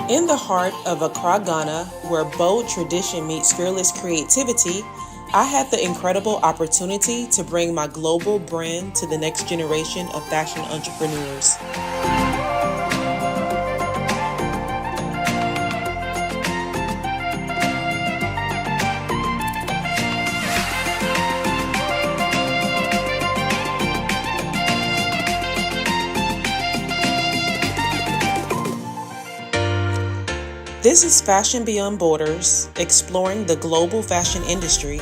In the heart of Accra, Ghana, where bold tradition meets fearless creativity, I had the incredible opportunity to bring my global brand to the next generation of fashion entrepreneurs. This is Fashion Beyond Borders, exploring the global fashion industry,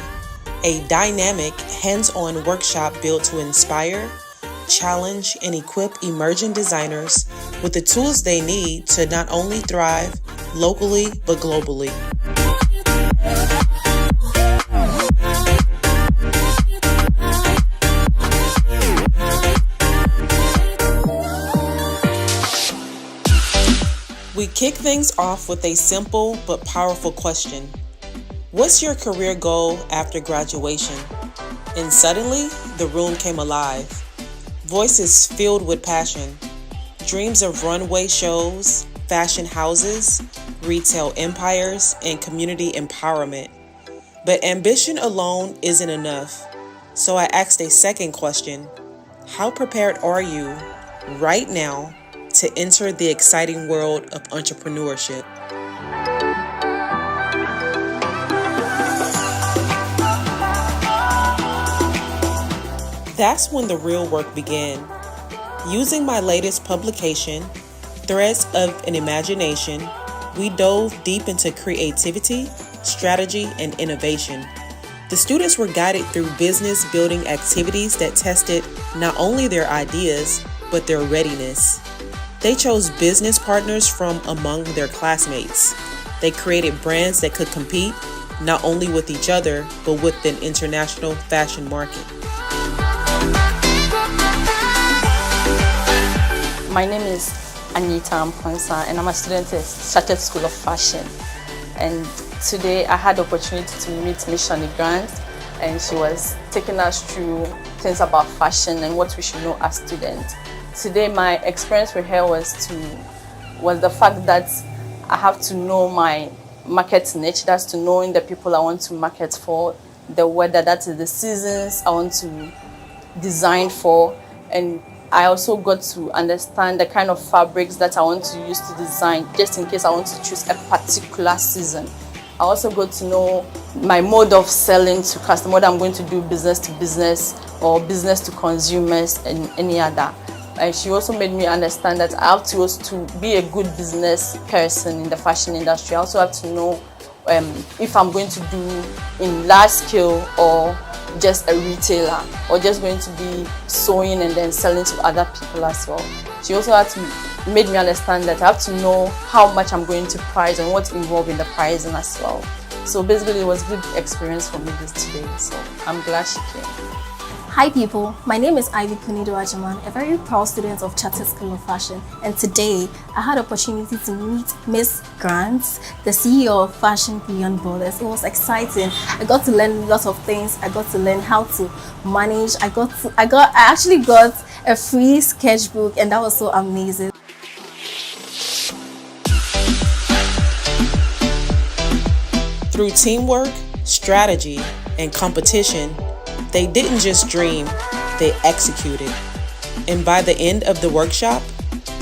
a dynamic, hands-on workshop built to inspire, challenge, and equip emerging designers with the tools they need to not only thrive locally, but globally. We kick things off with a simple but powerful question. What's your career goal after graduation? And suddenly, the room came alive. Voices filled with passion. Dreams of runway shows, fashion houses, retail empires, and community empowerment. But ambition alone isn't enough. So I asked a second question. How prepared are you right now to enter the exciting world of entrepreneurship? That's when the real work began. Using my latest publication, Threads of an Imagination, we dove deep into creativity, strategy, and innovation. The students were guided through business building activities that tested not only their ideas, but their readiness. They chose business partners from among their classmates. They created brands that could compete not only with each other, but with an international fashion market. My name is Anita Amponsa, and I'm a student at Charthess School of Fashion. And today I had the opportunity to meet Miss Shawnie Grant, and she was taking us through things about fashion and what we should know as students. Today, my experience with her was the fact that I have to know my market niche. That's to knowing the people I want to market for, the weather, that is the seasons I want to design for, and I also got to understand the kind of fabrics that I want to use to design, just in case I want to choose a particular season. I also got to know my mode of selling to customers, whether I'm going to do business to business or business to consumers and any other. And she also made me understand that I have to be a good business person in the fashion industry. I also have to know if I'm going to do in large scale or just a retailer, or just going to be sewing and then selling to other people as well. She also made me understand that I have to know how much I'm going to price and what's involved in the pricing as well. So basically, it was a good experience for me today. So I'm glad she came. Hi people, my name is Ivy Punido Ajaman, a very proud student of Charthess School of Fashion, and today I had the opportunity to meet Miss Grant, the CEO of Fashion Beyond Borders. It was exciting. I got to learn lots of things. I got to learn how to manage. I actually got a free sketchbook, and that was so amazing. Through teamwork, strategy, and competition, they didn't just dream, they executed. And by the end of the workshop,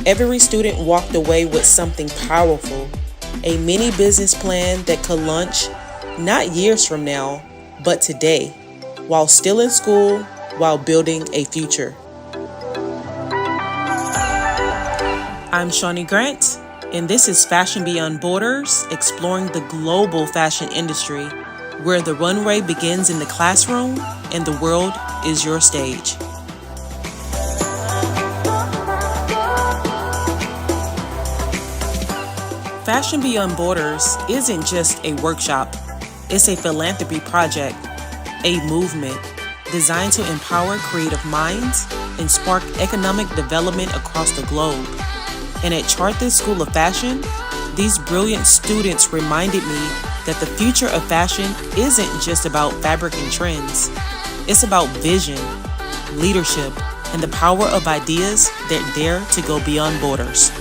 every student walked away with something powerful, a mini business plan that could launch not years from now, but today, while still in school, while building a future. I'm Shawnie Grant, and this is Fashion Beyond Borders, exploring the global fashion industry, where the runway begins in the classroom and the world is your stage. Fashion Beyond Borders isn't just a workshop, it's a philanthropy project, a movement designed to empower creative minds and spark economic development across the globe. And at Charthess School of Fashion, these brilliant students reminded me that the future of fashion isn't just about fabric and trends. It's about vision, leadership, and the power of ideas that dare to go beyond borders.